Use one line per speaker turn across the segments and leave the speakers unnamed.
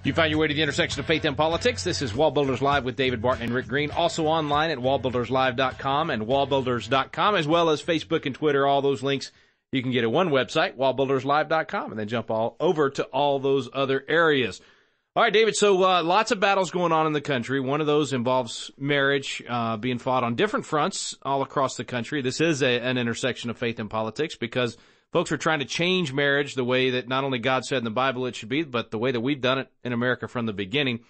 You find your way to the intersection of faith and politics. This is Wall Builders Live with David Barton and Rick Green. Also online at wallbuilderslive.com and wallbuilders.com, as well as Facebook and Twitter. All those links you can get at one website, wallbuilderslive.com, and then jump all over to all those other areas. All right, David, so lots of battles going on in the country. One of those involves marriage being fought on different fronts all across the country. This is an intersection of faith and politics because folks are trying to change marriage the way that not only God said in the Bible it should be, but the way that we've done it in America from the beginning.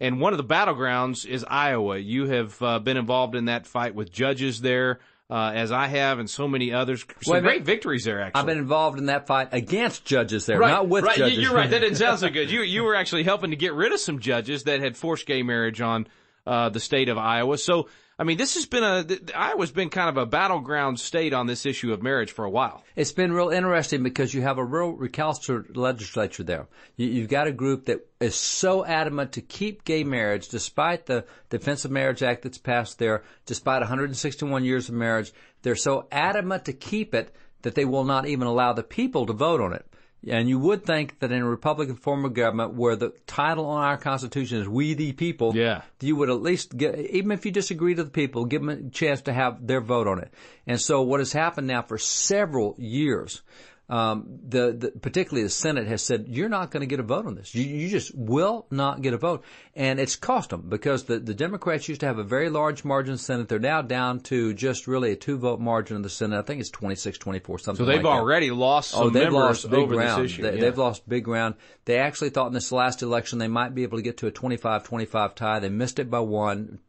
And one of the battlegrounds is Iowa. You have been involved in that fight with judges there, as I have, and so many others. Some great victories there, actually.
I've been involved in that fight against judges there, not with judges.
You're right. That didn't sound so good. You were actually helping to get rid of some judges that had forced gay marriage on the state of Iowa. So, I mean, this has been Iowa's been kind of a battleground state on this issue of marriage for a while. It's
been real interesting because you have a real recalcitrant legislature there. You've got a group that is so adamant to keep gay marriage, despite the Defense of Marriage Act that's passed there, despite 161 years of marriage. They're so adamant to keep it that they will not even allow the people to vote on it. And you would think that in a Republican form of government where the title on our Constitution is "We the People," you would at least get, even if you disagree to the people, give them a chance to have their vote on it. And so what has happened now for several years, particularly the Senate has said, you're not going to get a vote on this. You just will not get a vote. And it's cost them because the Democrats used to have a very large margin in the Senate. They're now down to just really a 2-vote margin in the Senate. I think it's 26-24, something like that.
So they've already lost some members over this issue.
They've lost big ground. They actually thought in this last election they might be able to get to a 25-25 tie. They missed it by one.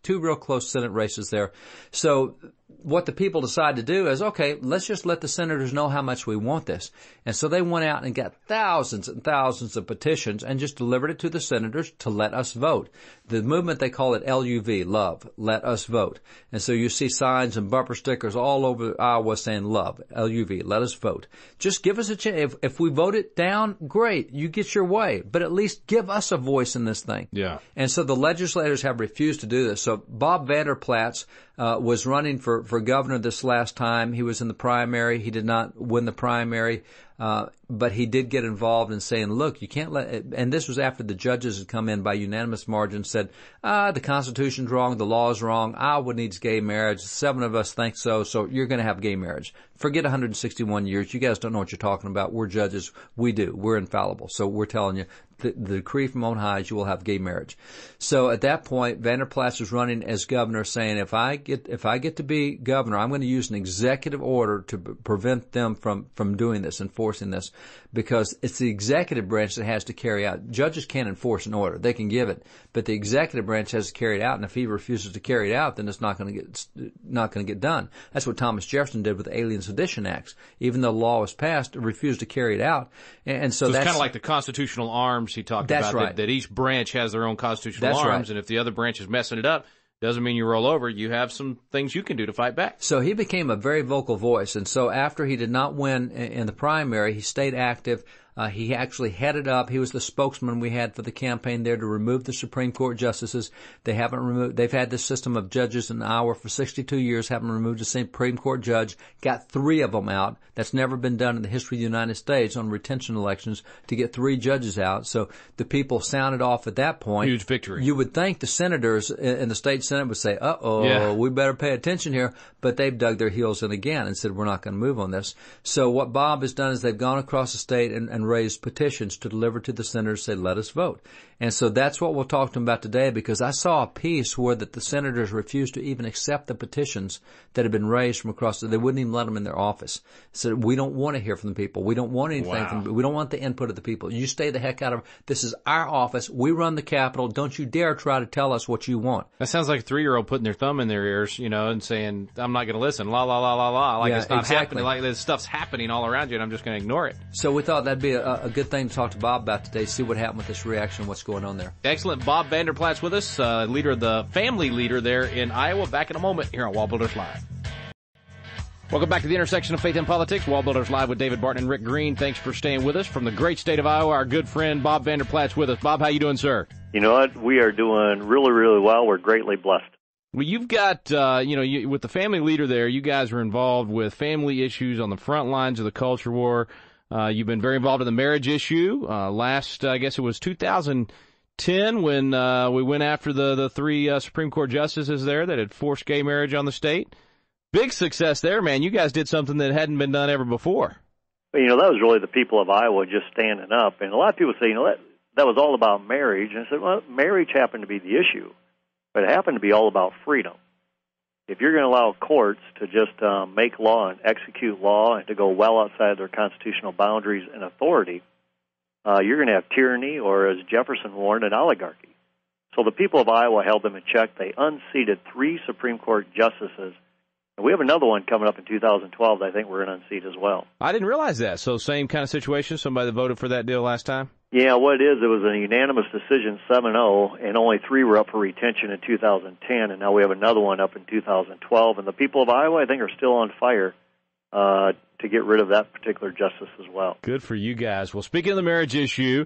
Two real close Senate races there. So what the people decide to do is, okay, let's just let the senators know how much we want this. And so they went out and got thousands and thousands of petitions and just delivered it to the senators to let us vote. The movement, they call it LUV, love, let us vote. And so you see signs and bumper stickers all over Iowa saying love, LUV, let us vote. Just give us a chance. If we vote it down, great, you get your way. But at least give us a voice in this thing.
Yeah.
And so the legislators have refused to do this. So Bob Vander Plaats was running for governor this last time. He was in the primary. He did not win the primary, but he did get involved in saying, look, you can't let – and this was after the judges had come in by unanimous margin, said, the Constitution's wrong, the law is wrong, Iowa needs gay marriage, 7 of us think so you're going to have gay marriage. Forget 161 years. You guys don't know what you're talking about. We're judges. We do. We're infallible. So we're telling you, the decree from on high is you will have gay marriage. So at that point, Vander Plaats was running as governor saying, if I get to be governor, I'm going to use an executive order to prevent them from doing this, enforcing this, because it's the executive branch that has to carry out. Judges can't enforce an order. They can give it, but the executive branch has to carry it out, and if he refuses to carry it out, then it's not going to get done. That's what Thomas Jefferson did with the Alien Sedition Acts. Even though the law was passed, it refused to carry it out. And so
it's
that's
kind of like the constitutional arms he talked about,
right.
that each branch has their own constitutional arms,
right.
And if the other branch is messing it up, doesn't mean you roll over. You have some things you can do to fight back.
So he became a very vocal voice, and so after he did not win in the primary, he stayed active. He actually headed up. He was the spokesman we had for the campaign there to remove the Supreme Court justices. They've had this system of judges in Iowa for 62 years, haven't removed a Supreme Court judge, got 3 of them out. That's never been done in the history of the United States on retention elections to get 3 judges out. So the people sounded off at that point.
Huge victory.
You would think the senators in the state Senate would say, we better pay attention here. But they've dug their heels in again and said, we're not going to move on this. So what Bob has done is they've gone across the state and raised petitions to deliver to the senators, say, let us vote. And so that's what we'll talk to them about today, because I saw a piece where that the senators refused to even accept the petitions that had been raised from across. They wouldn't even let them in their office. So we don't want to hear from the people. We don't want anything from. We don't want the input of the people. You stay the heck out of. This is our office. We run the Capitol. Don't you dare try to tell us what you want.
That sounds like a 3-year-old putting their thumb in their ears, and saying, I'm not going to listen. La la la la la. Like it's not happening. Like this stuff's happening all around you, and I'm just going to ignore it.
So we thought that'd be a good thing to talk to Bob about today. See what happened with this reaction. What's going on there?
Excellent. Bob Vander Plaats with us, leader of the family leader there in Iowa. Back in a moment here on Wall Builders Live. Welcome back to the intersection of faith and politics. Wall Builders Live with David Barton and Rick Green. Thanks for staying with us. From the great state of Iowa, our good friend Bob Vander Plaats with us. Bob, how you doing, sir?
You know what? We are doing really, really well. We're greatly blessed.
Well, you've got, with the family leader there, you guys are involved with family issues on the front lines of the culture war. You've been very involved in the marriage issue. Last, I guess it was 2010 when we went after the three Supreme Court justices there that had forced gay marriage on the state. Big success there, man. You guys did something that hadn't been done ever before.
Well, that was really the people of Iowa just standing up. And a lot of people say, that was all about marriage. And I said, well, marriage happened to be the issue, but it happened to be all about freedom. If you're going to allow courts to just make law and execute law and to go well outside their constitutional boundaries and authority, you're going to have tyranny or, as Jefferson warned, an oligarchy. So the people of Iowa held them in check. They unseated 3 Supreme Court justices. And we have another one coming up in 2012 that I think we're going to unseat as well. I
didn't realize that. So same kind of situation, somebody that voted for that deal last time?
Yeah, what it is, it was a unanimous decision, 7-0, and only 3 were up for retention in 2010, and now we have another one up in 2012. And the people of Iowa, I think, are still on fire to get rid of that particular justice as well.
Good for you guys. Well, speaking of the marriage issue,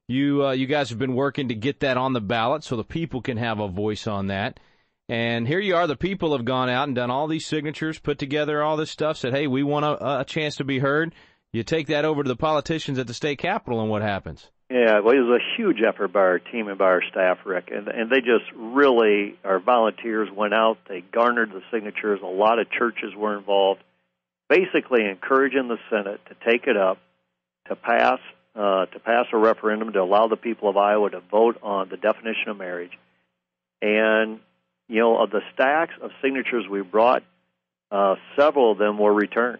you guys have been working to get that on the ballot so the people can have a voice on that. And here you are, the people have gone out and done all these signatures, put together all this stuff, said, hey, we want a chance to be heard. You take that over to the politicians at the state capitol, and what happens?
Yeah, well, it was a huge effort by our team and by our staff, Rick, and they just really, our volunteers went out, they garnered the signatures, a lot of churches were involved, basically encouraging the Senate to take it up, to pass a referendum to allow the people of Iowa to vote on the definition of marriage. And, of the stacks of signatures we brought, several of them were returned.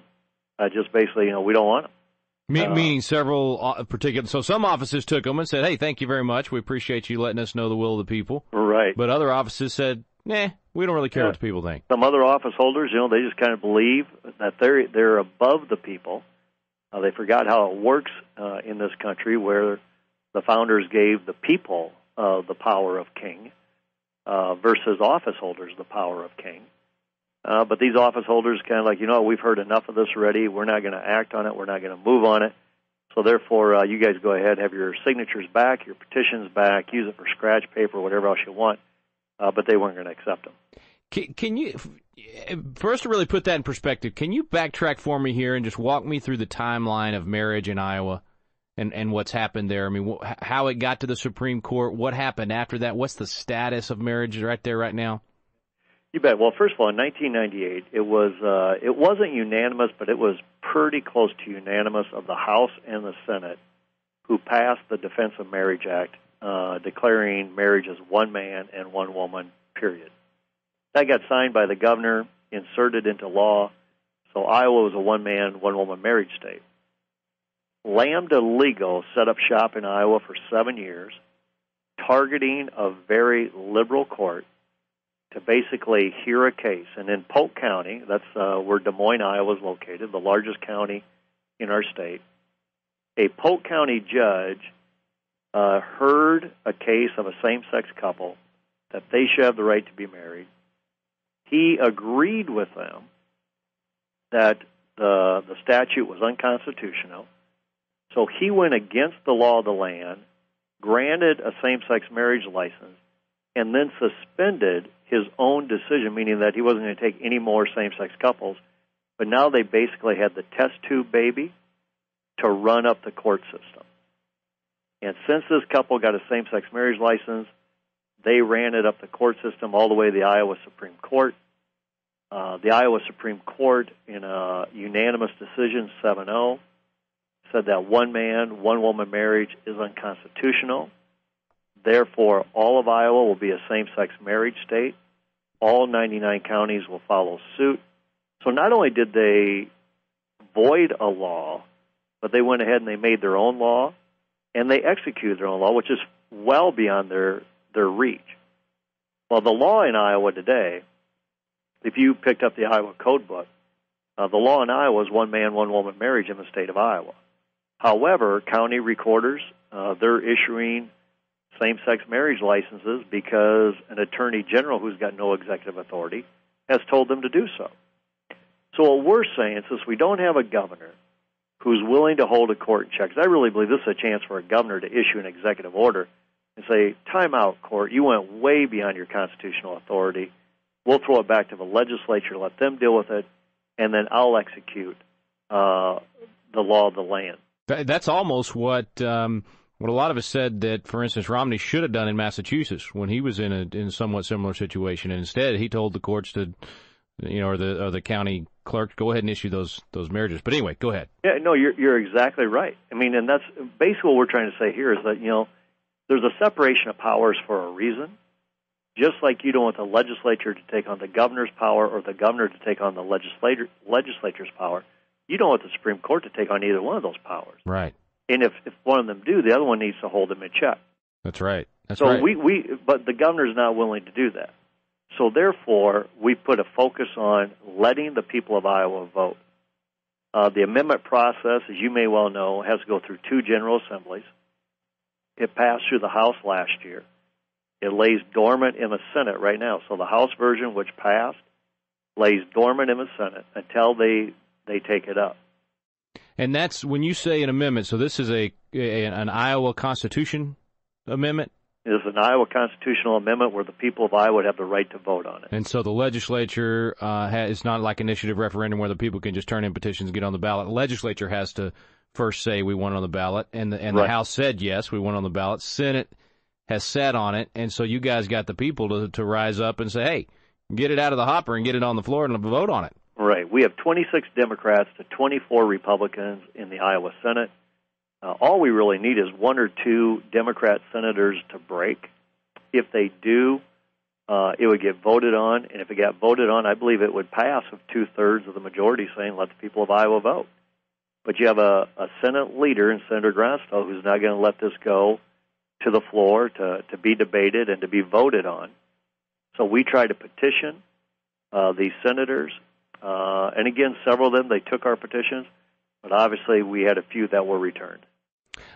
Just basically, we don't want them.
Meaning several particular. So some offices took them and said, hey, thank you very much. We appreciate you letting us know the will of the people.
Right.
But other offices said, nah, we don't really care what the people think.
Some other office holders, they just kind of believe that they're above the people. They forgot how it works in this country where the founders gave the people the power of king versus office holders the power of king. But these office holders kind of like, we've heard enough of this already. We're not going to act on it. We're not going to move on it. So therefore, you guys go ahead, have your signatures back, your petitions back, use it for scratch paper, whatever else you want. But they weren't going to accept them.
Can you, for us to really put that in perspective, can you backtrack for me here and just walk me through the timeline of marriage in Iowa and what's happened there? I mean, how it got to the Supreme Court, what happened after that, what's the status of marriage right there right now?
You bet. Well, first of all, in 1998, it wasn't unanimous, but it was pretty close to unanimous of the House and the Senate who passed the Defense of Marriage Act, declaring marriage as one man and one woman, period. That got signed by the governor, inserted into law, so Iowa was a one-man, one-woman marriage state. Lambda Legal set up shop in Iowa for 7 years, targeting a very liberal court to basically hear a case. And in Polk County, that's where Des Moines, Iowa is located, the largest county in our state, a Polk County judge heard a case of a same-sex couple that they should have the right to be married. He agreed with them that the statute was unconstitutional, so he went against the law of the land, granted a same-sex marriage license, and then suspended his own decision, meaning that he wasn't going to take any more same-sex couples. But now they basically had the test tube baby to run up the court system. And since this couple got a same-sex marriage license, they ran it up the court system all the way to the Iowa Supreme Court. The Iowa Supreme Court, in a unanimous decision, 7-0, said that one man, one woman marriage is unconstitutional. Therefore, all of Iowa will be a same-sex marriage state. All 99 counties will follow suit. So not only did they void a law, but they went ahead and they made their own law, and they executed their own law, which is well beyond their reach. Well, the law in Iowa today, if you picked up the Iowa Code Book, the law in Iowa is one man, one woman marriage in the state of Iowa. However, county recorders, they're issuing same-sex marriage licenses because an attorney general who's got no executive authority has told them to do so. So what we're saying, since we don't have a governor who's willing to hold a court in check, because I really believe this is a chance for a governor to issue an executive order and say, time out, court, you went way beyond your constitutional authority. We'll throw it back to the legislature, let them deal with it, and then I'll execute the law of the land.
That's almost what a lot of us said that, for instance, Romney should have done in Massachusetts when he was in a somewhat similar situation. And instead, he told the courts to, or the county clerk, go ahead and issue those marriages. But anyway, go ahead.
Yeah, no, you're exactly right. I mean, and that's basically what we're trying to say here is that, there's a separation of powers for a reason. Just like you don't want the legislature to take on the governor's power or the governor to take on the legislature's power, you don't want the Supreme Court to take on either one of those powers.
Right.
And if one of them do, the other one needs to hold them in check.
That's right.
So but the governor's not willing to do that. So therefore, we put a focus on letting the people of Iowa vote. The amendment process, as you may well know, has to go through 2 general assemblies. It passed through the House last year. It lays dormant in the Senate right now. So the House version, which passed, lays dormant in the Senate until they take it up.
And that's when you say an amendment. So this is an Iowa Constitution amendment?
It is an Iowa constitutional amendment where the people of Iowa would have the right to vote on it.
And so the legislature, it's not like initiative referendum where the people can just turn in petitions and get on the ballot. The legislature has to first say we want it on the ballot, and the House said yes, we want it on the ballot. Senate has sat on it, and so you guys got the people to rise up and say, hey, get it out of the hopper and get it on the floor and vote on it.
Right. We have 26 Democrats to 24 Republicans in the Iowa Senate. All we really need is 1 or 2 Democrat senators to break. If they do, it would get voted on, and if it got voted on, I believe it would pass with 2/3 of the majority saying let the people of Iowa vote. But you have a Senate leader in Senator Grosstow who's not going to let this go to the floor to be debated and to be voted on. So we tried to petition these senators. And again, several of them, they took our petitions, but obviously we had a few that were returned.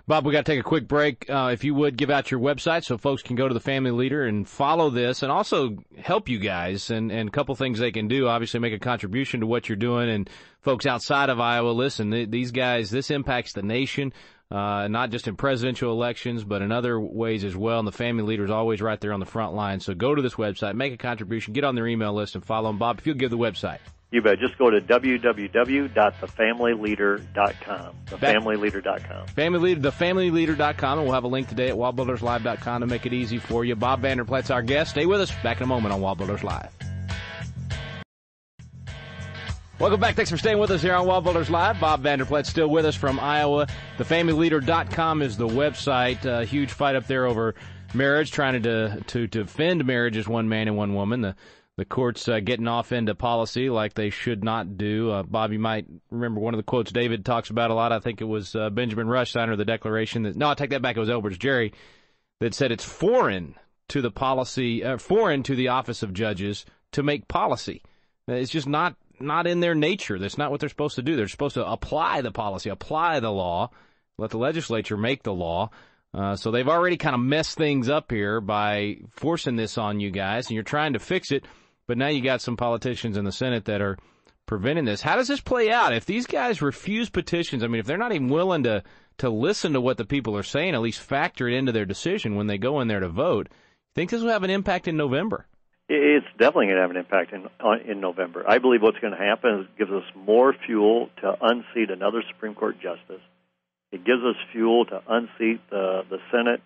Bob, we got to take a quick break. If you would, give out your website so folks can go to the Family Leader and follow this and also help you guys. And a couple things they can do, obviously make a contribution to what you're doing. And folks outside of Iowa, listen, these guys, this impacts the nation, not just in presidential elections, but in other ways as well. And the Family Leader is always right there on the front line. So go to this website, make a contribution, get on their email list, and follow them. Bob, if you'll give the website.
You bet. Just go to www.thefamilyleader.com. Thefamilyleader.com.
Thefamilyleader.com, and we'll have a link today at wallbuilderslive.com to make it easy for you. Bob Vander Plaats, our guest. Stay with us. Back in a moment on Wall Builders Live. Welcome back. Thanks for staying with us here on Wall Builders Live. Bob Vander Plaats still with us from Iowa. Thefamilyleader.com is the website. A huge fight up there over marriage, trying to defend marriage as one man and one woman. The courts getting off into policy like they should not do. Bob, you might remember one of the quotes David talks about a lot. I think it was Benjamin Rush, signer of the Declaration. I take that back. It was Elbridge Gerry that said it's foreign to the policy, foreign to the office of judges to make policy. It's just not in their nature. That's not what they're supposed to do. They're supposed to apply the policy, apply the law, let the legislature make the law. So they've already kind of messed things up here by forcing this on you guys, and you're trying to fix it. But now you got some politicians in the Senate that are preventing this. How does this play out? If these guys refuse petitions, if they're not even willing to listen to what the people are saying, at least factor it into their decision when they go in there to vote, you think this will have an impact in November?
It's definitely going to have an impact in November. I believe what's going to happen is it gives us more fuel to unseat another Supreme Court justice. It gives us fuel to unseat the Senate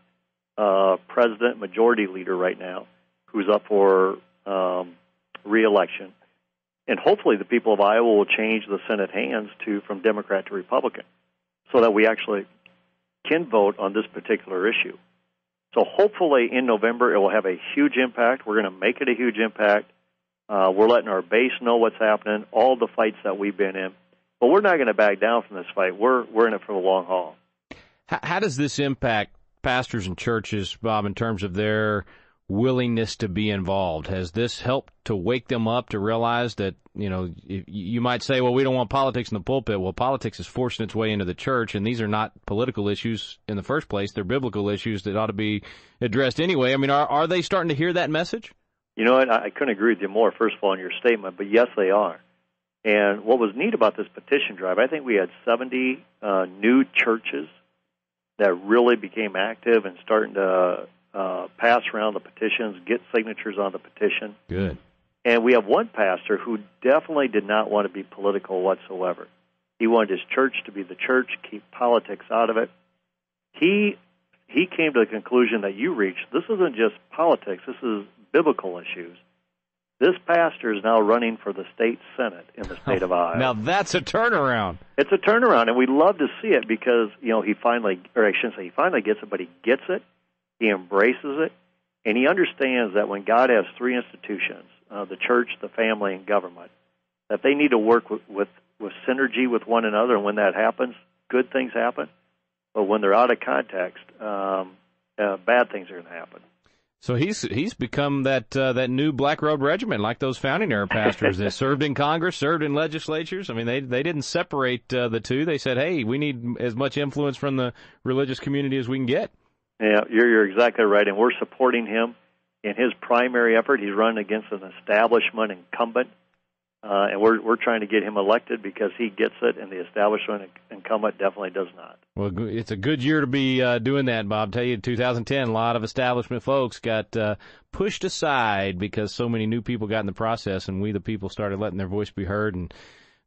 President Majority Leader right now, who's up for re-election. And hopefully the people of Iowa will change the Senate hands from Democrat to Republican so that we actually can vote on this particular issue. So hopefully in November it will have a huge impact. We're going to make it a huge impact. We're letting our base know what's happening, all the fights that we've been in. But we're not going to back down from this fight. We're in it for the long haul.
How does this impact pastors and churches, Bob, in terms of their willingness to be involved? Has this helped to wake them up to realize that, you might say, well, we don't want politics in the pulpit. Well, politics is forcing its way into the church, and these are not political issues in the first place. They're biblical issues that ought to be addressed anyway. Are they starting to hear that message?
You know what? I couldn't agree with you more, first of all, in your statement, but yes, they are. And what was neat about this petition drive, I think we had 70 new churches that really became active and starting to pass around the petitions, get signatures on the petition.
Good.
And we have one pastor who definitely did not want to be political whatsoever. He wanted his church to be the church, keep politics out of it. He came to the conclusion that you reached. This isn't just politics. This is biblical issues. This pastor is now running for the state senate in the state of Iowa.
Now that's a turnaround.
It's a turnaround, and we love to see it because, he finally, or I shouldn't say he finally gets it, but he gets it, he embraces it, and he understands that when God has three institutions, the church, the family, and government, that they need to work with synergy with one another, and when that happens, good things happen. But when they're out of context, bad things are going to happen.
So he's become that new Black Robe Regiment, like those founding era pastors that served in Congress, served in legislatures. I mean, they didn't separate the two. They said, hey, we need as much influence from the religious community as we can get.
Yeah, you're exactly right, and we're supporting him in his primary effort. He's running against an establishment incumbent, and we're trying to get him elected because he gets it, and the establishment incumbent definitely does not.
Well, it's a good year to be doing that, Bob. I'll tell you, 2010, a lot of establishment folks got pushed aside because so many new people got in the process, and we, the people, started letting their voice be heard. And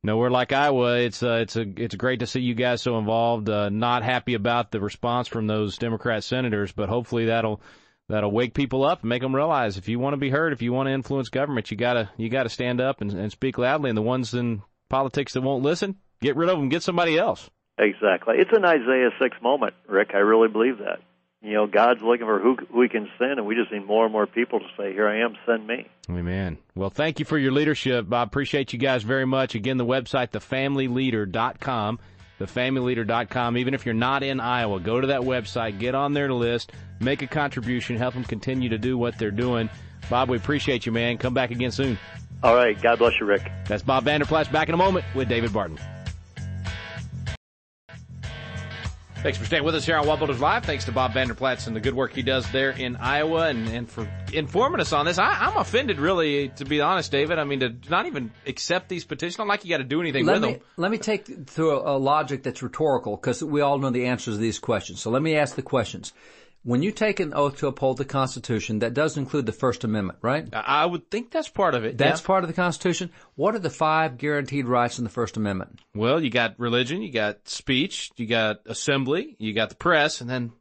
nowhere like Iowa, it's great to see you guys so involved. Not happy about the response from those Democrat senators, but hopefully that'll wake people up and make them realize if you want to be heard, if you want to influence government, you gotta stand up and speak loudly. And the ones in politics that won't listen, get rid of them, get somebody else.
Exactly. It's an Isaiah 6 moment, Rick. I really believe that. God's looking for who he can send, and we just need more and more people to say, here I am, send me.
Amen. Well, thank you for your leadership, Bob. Appreciate you guys very much. Again, the website, thefamilyleader.com, thefamilyleader.com. Even if you're not in Iowa, go to that website, get on their list, make a contribution, help them continue to do what they're doing. Bob, we appreciate you, man. Come back again soon.
All right. God bless you, Rick.
That's Bob Vander Plaats. Back in a moment with David Barton. Thanks for staying with us here on Wall Builders Live. Thanks to Bob Vander Plaats and the good work he does there in Iowa and for informing us on this. I'm offended, really, to be honest, David. I mean, to not even accept these petitions. Not like you got to do anything with them.
Let me take through a logic that's rhetorical because we all know the answers to these questions. So let me ask the questions. When you take an oath to uphold the Constitution, that does include the First Amendment, right?
I would think that's part of it.
That's part of the Constitution. What are the 5 guaranteed rights in the First Amendment?
Well, you got religion, you got speech, you got assembly, you got the press, and then,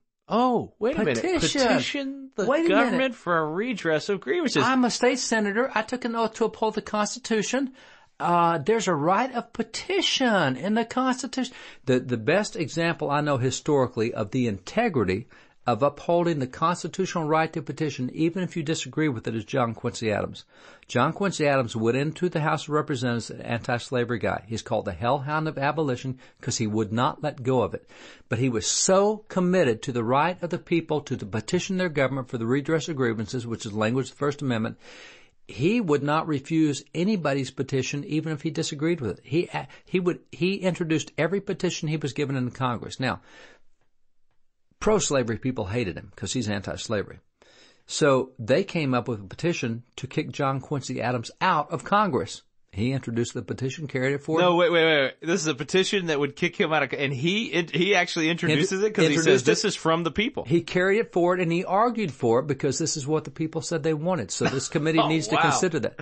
wait a minute. Petition the government for a redress of grievances.
I'm a state senator. I took an oath to uphold the Constitution. There's a right of petition in the Constitution. The best example I know historically of the integrity of upholding the constitutional right to petition, even if you disagree with it, is John Quincy Adams. John Quincy Adams went into the House of Representatives an anti-slavery guy. He's called the hellhound of abolition because he would not let go of it. But he was so committed to the right of the people to petition their government for the redress of grievances, which is language of the First Amendment. He would not refuse anybody's petition, even if he disagreed with it. He introduced every petition he was given in Congress. Now, pro-slavery people hated him because he's anti-slavery. So they came up with a petition to kick John Quincy Adams out of Congress. He introduced the petition, carried it forward.
No, wait. This is a petition that would kick him out of, and he actually introduces it because he says this is from the people.
He carried it forward and he argued for it because this is what the people said they wanted. So this committee needs to consider that.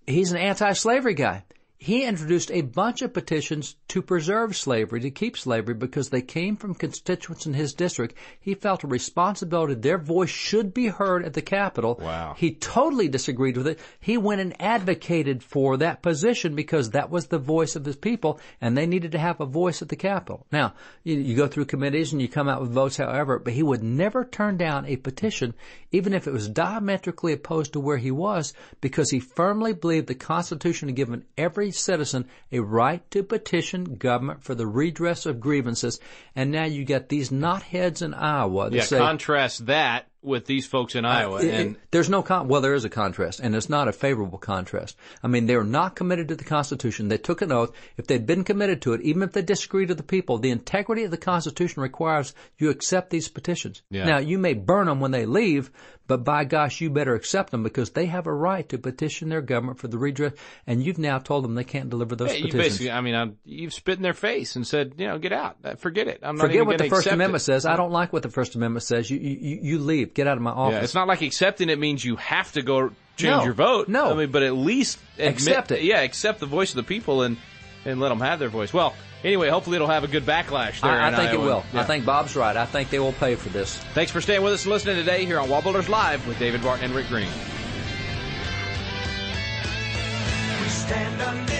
He's an anti-slavery guy. He introduced a bunch of petitions to preserve slavery, to keep slavery, because they came from constituents in his district. He felt a responsibility. Their voice should be heard at the Capitol.
Wow.
He totally disagreed with it. He went and advocated for that position because that was the voice of his people, and they needed to have a voice at the Capitol. Now, you go through committees and you come out with votes, however, but he would never turn down a petition, even if it was diametrically opposed to where he was, because he firmly believed the Constitution had given every citizen a right to petition government for the redress of grievances. And now you got these knotheads in Iowa that say,
contrast that with these folks in Iowa.
There's no there is a contrast, and it's not a favorable contrast. I mean, they're not committed to the Constitution. They took an oath. If they'd been committed to it, even if they disagreed with the people, the integrity of the Constitution requires you accept these petitions.
Yeah.
Now, you may burn them when they leave, but by gosh, you better accept them because they have a right to petition their government for the redress, and you've now told them they can't deliver those petitions.
You've spit in their face and said, get out. Forget it.
Forget what the First Amendment says. I don't like what the First Amendment says. You leave. Get out of my office.
Yeah, it's not like accepting it means you have to go change your vote.
No.
I mean, but at least
accept it.
Yeah, accept the voice of the people. And and let them have their voice. Well, anyway, hopefully it'll have a good backlash there.
I think it will.
Yeah.
I think Bob's right. I think they will pay for this.
Thanks for staying with us and listening today here on Wall Builders Live with David Barton and Rick Green.
We stand under